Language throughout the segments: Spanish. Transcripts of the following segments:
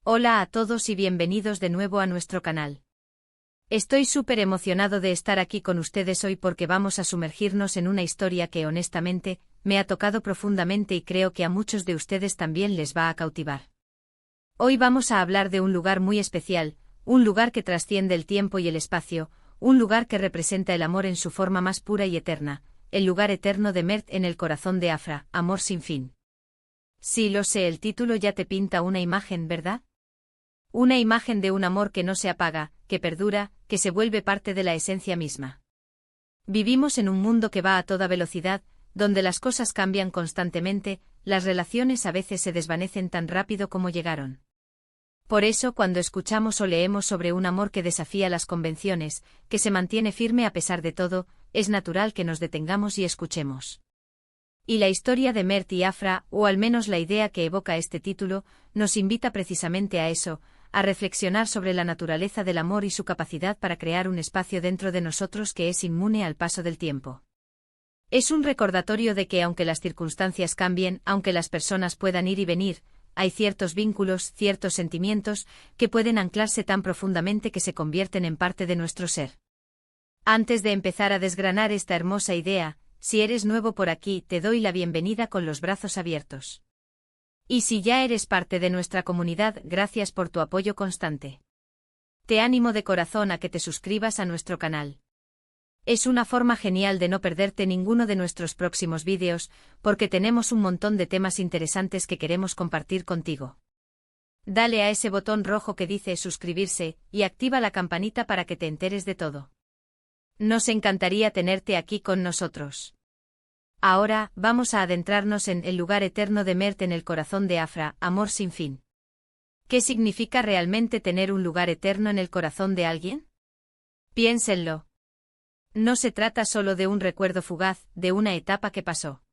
Hola a todos y bienvenidos de nuevo a nuestro canal. Estoy súper emocionado de estar aquí con ustedes hoy porque vamos a sumergirnos en una historia que honestamente, me ha tocado profundamente y creo que a muchos de ustedes también les va a cautivar. Hoy vamos a hablar de un lugar muy especial, un lugar que trasciende el tiempo y el espacio, un lugar que representa el amor en su forma más pura y eterna, el lugar eterno de Mert en el corazón de Afra, amor sin fin. Sí, lo sé, el título ya te pinta una imagen, ¿verdad? Una imagen de un amor que no se apaga, que perdura, que se vuelve parte de la esencia misma. Vivimos en un mundo que va a toda velocidad, donde las cosas cambian constantemente, las relaciones a veces se desvanecen tan rápido como llegaron. Por eso cuando escuchamos o leemos sobre un amor que desafía las convenciones, que se mantiene firme a pesar de todo, es natural que nos detengamos y escuchemos. Y la historia de Mert y Afra, o al menos la idea que evoca este título, nos invita precisamente a eso, a reflexionar sobre la naturaleza del amor y su capacidad para crear un espacio dentro de nosotros que es inmune al paso del tiempo. Es un recordatorio de que aunque las circunstancias cambien, aunque las personas puedan ir y venir, hay ciertos vínculos, ciertos sentimientos, que pueden anclarse tan profundamente que se convierten en parte de nuestro ser. Antes de empezar a desgranar esta hermosa idea, si eres nuevo por aquí, te doy la bienvenida con los brazos abiertos. Y si ya eres parte de nuestra comunidad, gracias por tu apoyo constante. Te animo de corazón a que te suscribas a nuestro canal. Es una forma genial de no perderte ninguno de nuestros próximos vídeos, porque tenemos un montón de temas interesantes que queremos compartir contigo. Dale a ese botón rojo que dice suscribirse, y activa la campanita para que te enteres de todo. Nos encantaría tenerte aquí con nosotros. Ahora, vamos a adentrarnos en el lugar eterno de Mert en el corazón de Afra, amor sin fin. ¿Qué significa realmente tener un lugar eterno en el corazón de alguien? Piénsenlo. No se trata solo de un recuerdo fugaz, de una etapa que pasó.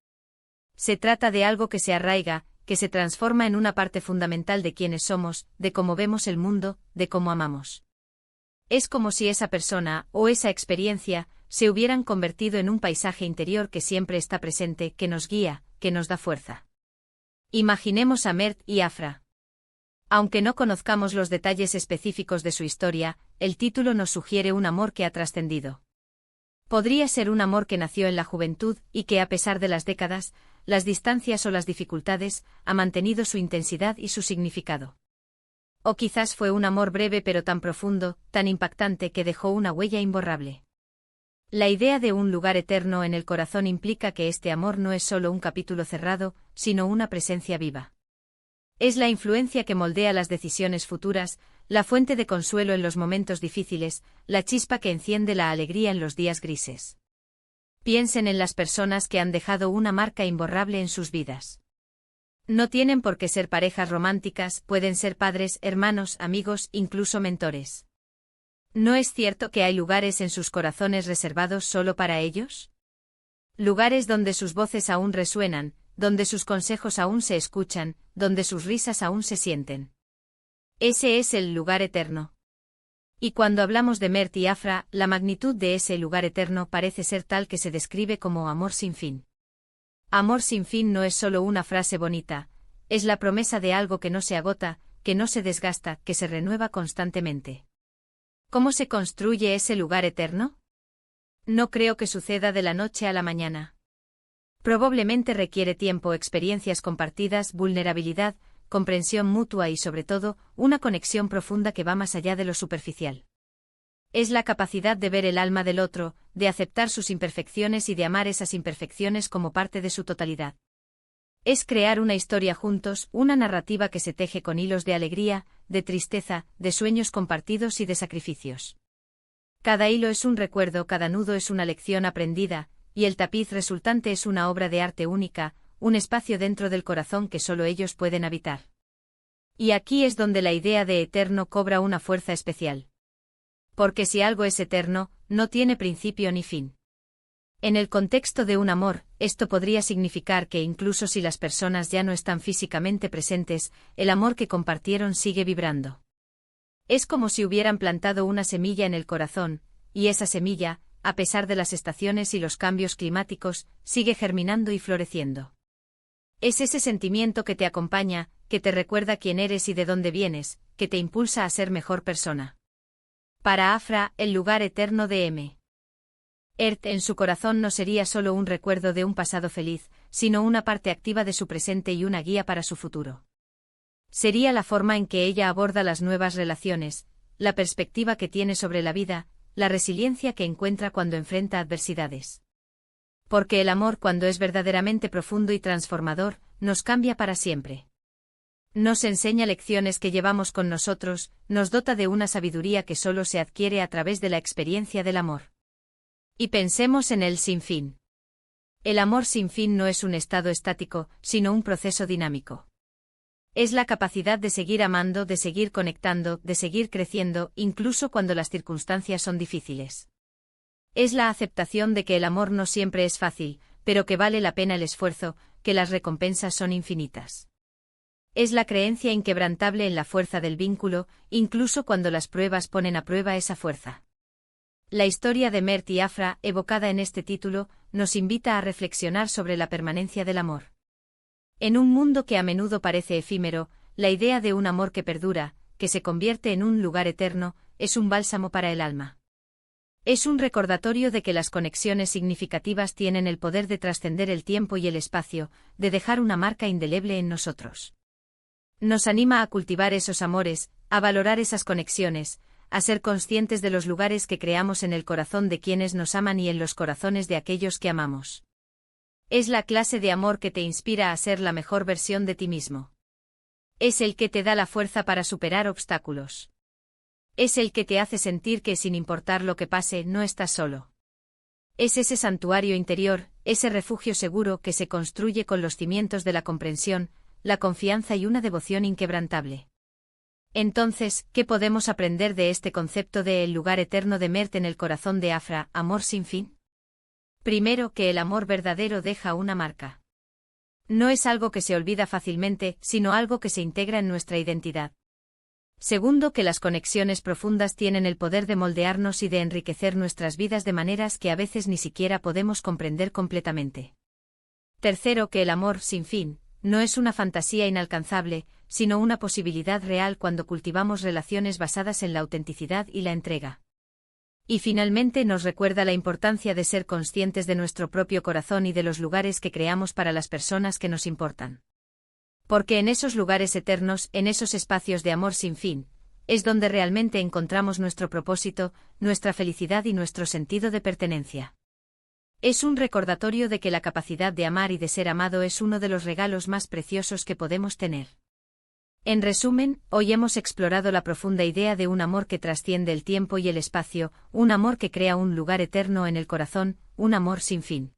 Se trata de algo que se arraiga, que se transforma en una parte fundamental de quienes somos, de cómo vemos el mundo, de cómo amamos. Es como si esa persona, o esa experiencia, se hubieran convertido en un paisaje interior que siempre está presente, que nos guía, que nos da fuerza. Imaginemos a Mert y Afra. Aunque no conozcamos los detalles específicos de su historia, el título nos sugiere un amor que ha trascendido. Podría ser un amor que nació en la juventud y que a pesar de las décadas, las distancias o las dificultades, ha mantenido su intensidad y su significado. O quizás fue un amor breve pero tan profundo, tan impactante que dejó una huella imborrable. La idea de un lugar eterno en el corazón implica que este amor no es solo un capítulo cerrado, sino una presencia viva. Es la influencia que moldea las decisiones futuras, la fuente de consuelo en los momentos difíciles, la chispa que enciende la alegría en los días grises. Piensen en las personas que han dejado una marca imborrable en sus vidas. No tienen por qué ser parejas románticas, pueden ser padres, hermanos, amigos, incluso mentores. ¿No es cierto que hay lugares en sus corazones reservados solo para ellos? Lugares donde sus voces aún resuenan, donde sus consejos aún se escuchan, donde sus risas aún se sienten. Ese es el lugar eterno. Y cuando hablamos de Mert y Afra, la magnitud de ese lugar eterno parece ser tal que se describe como amor sin fin. Amor sin fin no es solo una frase bonita, es la promesa de algo que no se agota, que no se desgasta, que se renueva constantemente. ¿Cómo se construye ese lugar eterno? No creo que suceda de la noche a la mañana. Probablemente requiere tiempo, experiencias compartidas, vulnerabilidad, comprensión mutua y sobre todo, una conexión profunda que va más allá de lo superficial. Es la capacidad de ver el alma del otro, de aceptar sus imperfecciones y de amar esas imperfecciones como parte de su totalidad. Es crear una historia juntos, una narrativa que se teje con hilos de alegría, de tristeza, de sueños compartidos y de sacrificios. Cada hilo es un recuerdo, cada nudo es una lección aprendida, y el tapiz resultante es una obra de arte única, un espacio dentro del corazón que solo ellos pueden habitar. Y aquí es donde la idea de eterno cobra una fuerza especial. Porque si algo es eterno, no tiene principio ni fin. En el contexto de un amor, esto podría significar que incluso si las personas ya no están físicamente presentes, el amor que compartieron sigue vibrando. Es como si hubieran plantado una semilla en el corazón, y esa semilla, a pesar de las estaciones y los cambios climáticos, sigue germinando y floreciendo. Es ese sentimiento que te acompaña, que te recuerda quién eres y de dónde vienes, que te impulsa a ser mejor persona. Para Afra, el lugar eterno de M. Earth en su corazón no sería solo un recuerdo de un pasado feliz, sino una parte activa de su presente y una guía para su futuro. Sería la forma en que ella aborda las nuevas relaciones, la perspectiva que tiene sobre la vida, la resiliencia que encuentra cuando enfrenta adversidades. Porque el amor, cuando es verdaderamente profundo y transformador, nos cambia para siempre. Nos enseña lecciones que llevamos con nosotros, nos dota de una sabiduría que solo se adquiere a través de la experiencia del amor. Y pensemos en el sinfín. El amor sin fin no es un estado estático, sino un proceso dinámico. Es la capacidad de seguir amando, de seguir conectando, de seguir creciendo, incluso cuando las circunstancias son difíciles. Es la aceptación de que el amor no siempre es fácil, pero que vale la pena el esfuerzo, que las recompensas son infinitas. Es la creencia inquebrantable en la fuerza del vínculo, incluso cuando las pruebas ponen a prueba esa fuerza. La historia de Mert y Afra, evocada en este título, nos invita a reflexionar sobre la permanencia del amor. En un mundo que a menudo parece efímero, la idea de un amor que perdura, que se convierte en un lugar eterno, es un bálsamo para el alma. Es un recordatorio de que las conexiones significativas tienen el poder de trascender el tiempo y el espacio, de dejar una marca indeleble en nosotros. Nos anima a cultivar esos amores, a valorar esas conexiones, a ser conscientes de los lugares que creamos en el corazón de quienes nos aman y en los corazones de aquellos que amamos. Es la clase de amor que te inspira a ser la mejor versión de ti mismo. Es el que te da la fuerza para superar obstáculos. Es el que te hace sentir que, sin importar lo que pase, no estás solo. Es ese santuario interior, ese refugio seguro que se construye con los cimientos de la comprensión, la confianza y una devoción inquebrantable. Entonces, ¿qué podemos aprender de este concepto de el lugar eterno de Mert en el corazón de Afra, amor sin fin? Primero, que el amor verdadero deja una marca. No es algo que se olvida fácilmente, sino algo que se integra en nuestra identidad. Segundo, que las conexiones profundas tienen el poder de moldearnos y de enriquecer nuestras vidas de maneras que a veces ni siquiera podemos comprender completamente. Tercero, que el amor sin fin no es una fantasía inalcanzable, sino una posibilidad real cuando cultivamos relaciones basadas en la autenticidad y la entrega. Y finalmente nos recuerda la importancia de ser conscientes de nuestro propio corazón y de los lugares que creamos para las personas que nos importan. Porque en esos lugares eternos, en esos espacios de amor sin fin, es donde realmente encontramos nuestro propósito, nuestra felicidad y nuestro sentido de pertenencia. Es un recordatorio de que la capacidad de amar y de ser amado es uno de los regalos más preciosos que podemos tener. En resumen, hoy hemos explorado la profunda idea de un amor que trasciende el tiempo y el espacio, un amor que crea un lugar eterno en el corazón, un amor sin fin.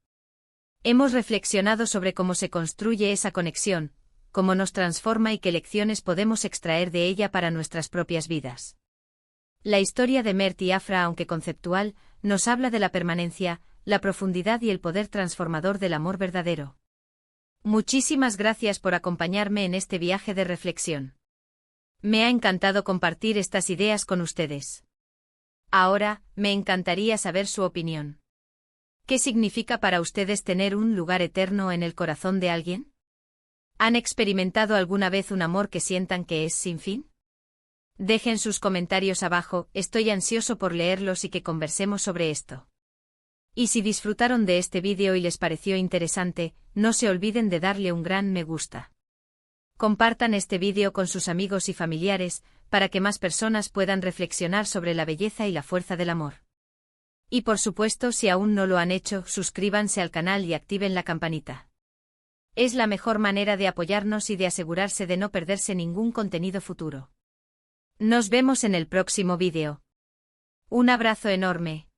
Hemos reflexionado sobre cómo se construye esa conexión, cómo nos transforma y qué lecciones podemos extraer de ella para nuestras propias vidas. La historia de Mert y Afra, aunque conceptual, nos habla de la permanencia, la profundidad y el poder transformador del amor verdadero. Muchísimas gracias por acompañarme en este viaje de reflexión. Me ha encantado compartir estas ideas con ustedes. Ahora, me encantaría saber su opinión. ¿Qué significa para ustedes tener un lugar eterno en el corazón de alguien? ¿Han experimentado alguna vez un amor que sientan que es sin fin? Dejen sus comentarios abajo, estoy ansioso por leerlos y que conversemos sobre esto. Y si disfrutaron de este vídeo y les pareció interesante, no se olviden de darle un gran me gusta. Compartan este vídeo con sus amigos y familiares, para que más personas puedan reflexionar sobre la belleza y la fuerza del amor. Y por supuesto, si aún no lo han hecho, suscríbanse al canal y activen la campanita. Es la mejor manera de apoyarnos y de asegurarse de no perderse ningún contenido futuro. Nos vemos en el próximo vídeo. Un abrazo enorme.